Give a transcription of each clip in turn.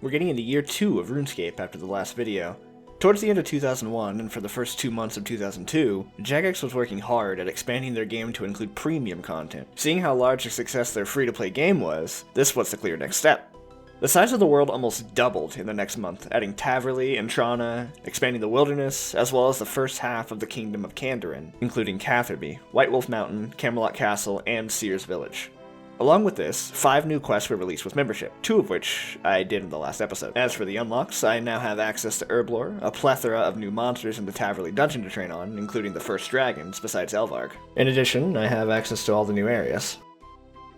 We're getting into year 2 of RuneScape after the last video. Towards the end of 2001 and for the first 2 months of 2002, Jagex was working hard at expanding their game to include premium content. Seeing how large a success their free-to-play game was, this was the clear next step. The size of the world almost doubled in the next month, adding Taverley and Trana, expanding the wilderness, as well as the first half of the Kingdom of Kandarin, including Catherby, White Wolf Mountain, Camelot Castle, and Seers Village. Along with this, 5 new quests were released with membership, 2 of which I did in the last episode. As for the unlocks, I now have access to Herblore, a plethora of new monsters in the Taverley dungeon to train on, including the first dragons, besides Elvarg. In addition, I have access to all the new areas.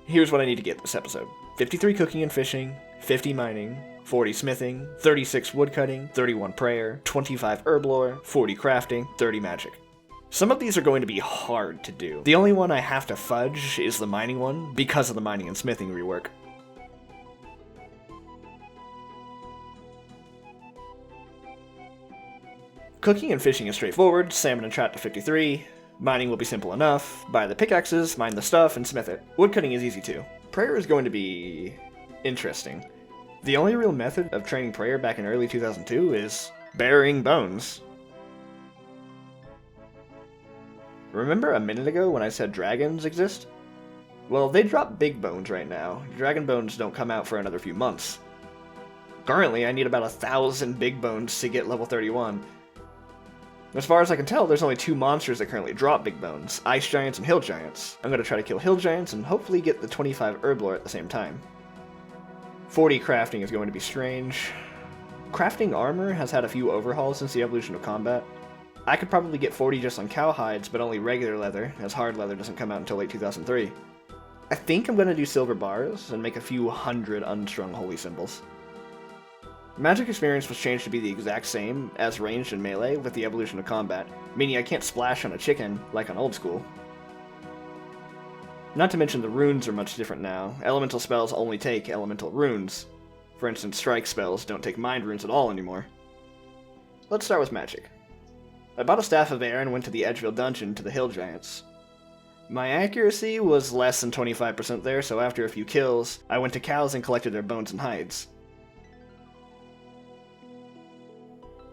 Here's what I need to get this episode. 53 cooking and fishing, 50 mining, 40 smithing, 36 woodcutting, 31 prayer, 25 herblore, 40 crafting, 30 magic. Some of these are going to be hard to do. The only one I have to fudge is the mining one, because of the mining and smithing rework. Cooking and fishing is straightforward, salmon and trout to 53. Mining will be simple enough. Buy the pickaxes, mine the stuff, and smith it. Woodcutting is easy too. Prayer is going to be interesting. The only real method of training prayer back in early 2002 is burying bones. Remember a minute ago when I said dragons exist? Well, they drop big bones right now. Dragon bones don't come out for another few months. Currently, I need about 1,000 big bones to get level 31. As far as I can tell, there's only 2 monsters that currently drop big bones, ice giants and hill giants. I'm going to try to kill hill giants and hopefully get the 25 herblore at the same time. 40 crafting is going to be strange. Crafting armor has had a few overhauls since the evolution of combat. I could probably get 40 just on cow hides, but only regular leather, as hard leather doesn't come out until late 2003. I think I'm going to do silver bars and make a few hundred unstrung holy symbols. Magic experience was changed to be the exact same as ranged and melee with the evolution of combat, meaning I can't splash on a chicken like on old school. Not to mention the runes are much different now. Elemental spells only take elemental runes. For instance, strike spells don't take mind runes at all anymore. Let's start with magic. I bought a Staff of Air and went to the Edgeville dungeon to the hill giants. My accuracy was less than 25% there, so after a few kills, I went to cows and collected their bones and hides.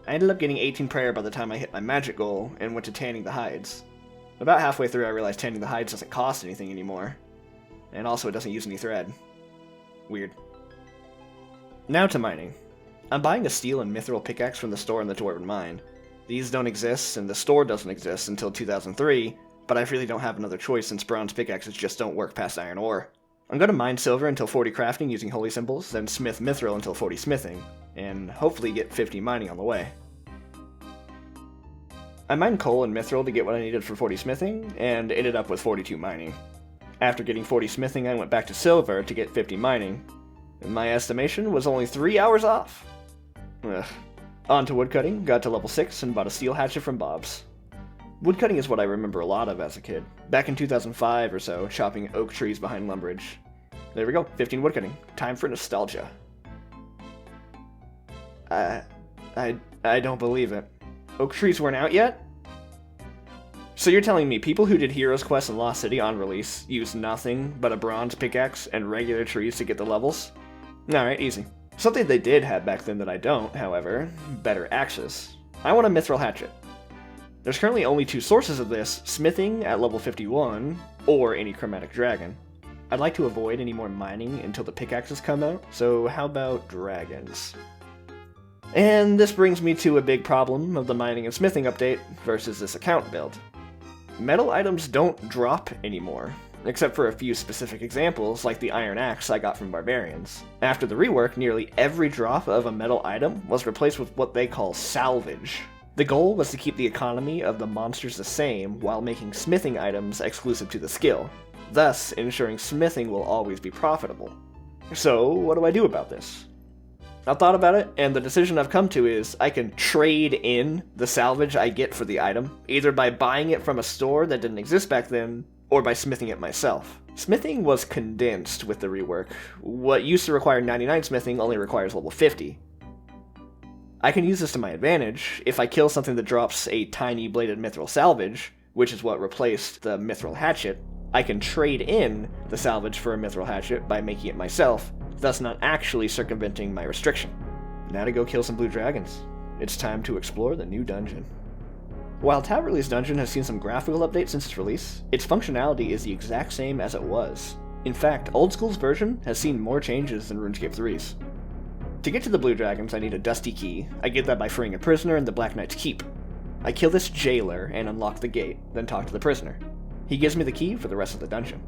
I ended up getting 18 prayer by the time I hit my magic goal and went to tanning the hides. About halfway through I realized tanning the hides doesn't cost anything anymore, and also it doesn't use any thread. Weird. Now to mining. I'm buying a steel and mithril pickaxe from the store in the Dwarven Mine. These don't exist, and the store doesn't exist until 2003, but I really don't have another choice since bronze pickaxes just don't work past iron ore. I'm going to mine silver until 40 crafting using holy symbols, then smith mithril until 40 smithing, and hopefully get 50 mining on the way. I mined coal and mithril to get what I needed for 40 smithing, and ended up with 42 mining. After getting 40 smithing, I went back to silver to get 50 mining, and my estimation was only 3 hours off. Ugh. On to woodcutting, got to level 6 and bought a steel hatchet from Bob's. Woodcutting is what I remember a lot of as a kid. Back in 2005 or so, chopping oak trees behind Lumbridge. There we go, 15 woodcutting. Time for nostalgia. I don't believe it. Oak trees weren't out yet? So you're telling me people who did Heroes Quest and Lost City on release used nothing but a bronze pickaxe and regular trees to get the levels? Alright, easy. Something they did have back then that I don't, however, better axes. I want a mithril hatchet. There's currently only 2 sources of this, smithing at level 51, or any chromatic dragon. I'd like to avoid any more mining until the pickaxes come out, so how about dragons? And this brings me to a big problem of the mining and smithing update versus this account build. Metal items don't drop anymore, except for a few specific examples like the iron axe I got from barbarians. After the rework, nearly every drop of a metal item was replaced with what they call salvage. The goal was to keep the economy of the monsters the same while making smithing items exclusive to the skill, thus ensuring smithing will always be profitable. So, what do I do about this? I've thought about it, and the decision I've come to is I can trade in the salvage I get for the item, either by buying it from a store that didn't exist back then, or by smithing it myself. Smithing was condensed with the rework. What used to require 99 smithing only requires level 50. I can use this to my advantage. If I kill something that drops a tiny bladed mithril salvage, which is what replaced the mithril hatchet, I can trade in the salvage for a mithril hatchet by making it myself, thus not actually circumventing my restriction. Now to go kill some blue dragons. It's time to explore the new dungeon. While Tab Released Dungeon has seen some graphical updates since its release, its functionality is the exact same as it was. In fact, Old School's version has seen more changes than RuneScape 3's. To get to the blue dragons, I need a dusty key. I get that by freeing a prisoner in the Black Knight's Keep. I kill this jailer and unlock the gate, then talk to the prisoner. He gives me the key for the rest of the dungeon.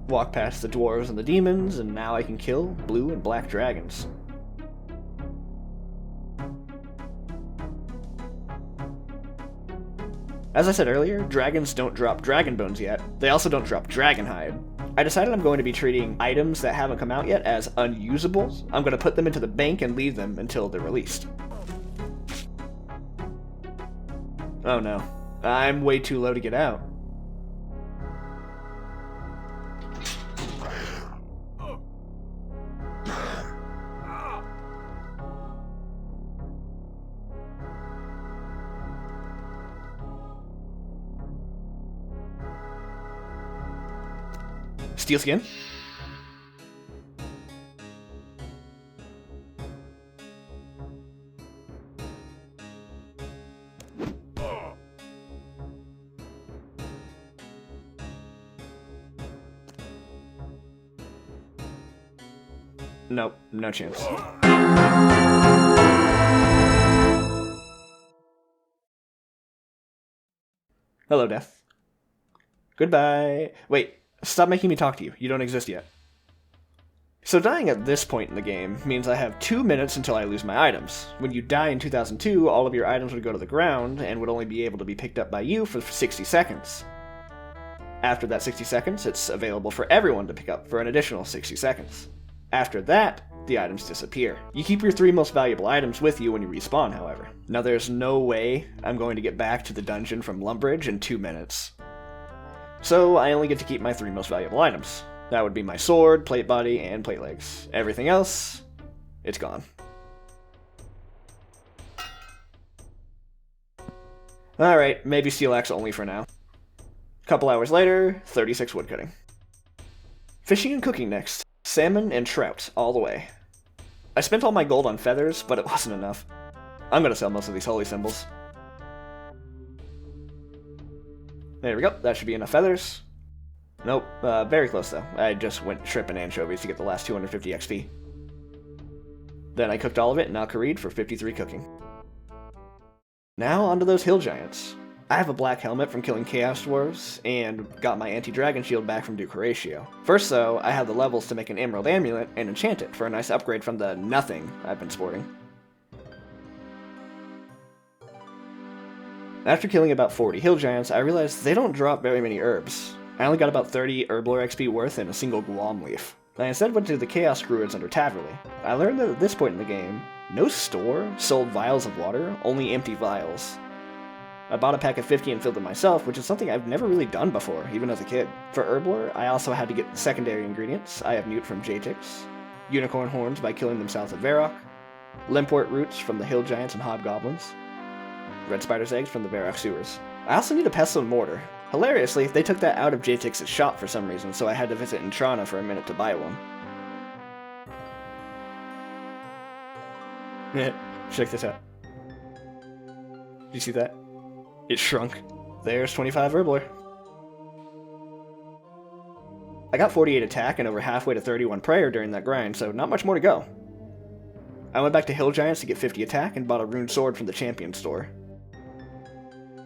Walk past the dwarves and the demons, and now I can kill blue and black dragons. As I said earlier, dragons don't drop dragon bones yet. They also don't drop dragon hide. I decided I'm going to be treating items that haven't come out yet as unusable. I'm going to put them into the bank and leave them until they're released. Oh no, I'm way too low to get out. Steel skin? Nope, no chance. Hello, Death. Goodbye. Wait. Stop making me talk to you. You don't exist yet. So dying at this point in the game means I have 2 minutes until I lose my items. When you die in 2002, all of your items would go to the ground and would only be able to be picked up by you for 60 seconds. After that 60 seconds, it's available for everyone to pick up for an additional 60 seconds. After that, the items disappear. You keep your 3 most valuable items with you when you respawn, however. Now there's no way I'm going to get back to the dungeon from Lumbridge in 2 minutes. So I only get to keep my 3 most valuable items. That would be my sword, plate body, and plate legs. Everything else, it's gone. Alright, maybe steel axe only for now. Couple hours later, 36 woodcutting. Fishing and cooking next. Salmon and trout, all the way. I spent all my gold on feathers, but it wasn't enough. I'm gonna sell most of these holy symbols. There we go, that should be enough feathers. Nope, very close though. I just went shrimp and anchovies to get the last 250 XP. Then I cooked all of it in Al-Kharid for 53 cooking. Now onto those hill giants. I have a black helmet from killing Chaos Dwarves, and got my anti-dragon shield back from Duke Horatio. First though, I have the levels to make an emerald amulet and enchant it for a nice upgrade from the nothing I've been sporting. After killing about 40 hill giants, I realized they don't drop very many herbs. I only got about 30 Herblore XP worth in a single Guam leaf. I instead went to the Chaos Druids under Taverley. I learned that at this point in the game, no store sold vials of water, only empty vials. I bought a pack of 50 and filled them myself, which is something I've never really done before, even as a kid. For Herblore, I also had to get the secondary ingredients. I have Newt from Jatix, Unicorn Horns by killing them south of Varrock, Limpwort Roots from the Hill Giants and Hobgoblins, Red Spider's Eggs from the Varrock Sewers. I also need a Pestle and Mortar. Hilariously, they took that out of Jatix's shop for some reason, so I had to visit Intrana for a minute to buy one. Check this out. Did you see that? It shrunk. There's 25 Herblore. I got 48 attack and over halfway to 31 prayer during that grind, so not much more to go. I went back to Hill Giants to get 50 attack and bought a rune sword from the champion store.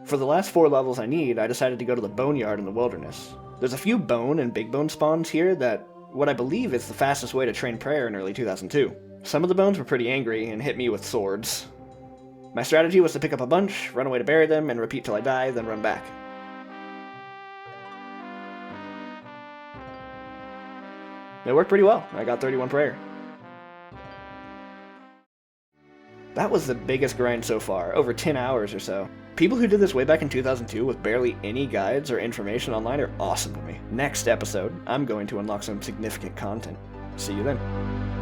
For the last 4 levels I need, I decided to go to the Boneyard in the wilderness. There's a few bone and big bone spawns here that what I believe is the fastest way to train prayer in early 2002. Some of the bones were pretty angry and hit me with swords. My strategy was to pick up a bunch, run away to bury them, and repeat till I die, then run back. It worked pretty well. I got 31 prayer. That was the biggest grind so far, over 10 hours or so. People who did this way back in 2002 with barely any guides or information online are awesome to me. Next episode, I'm going to unlock some significant content. See you then.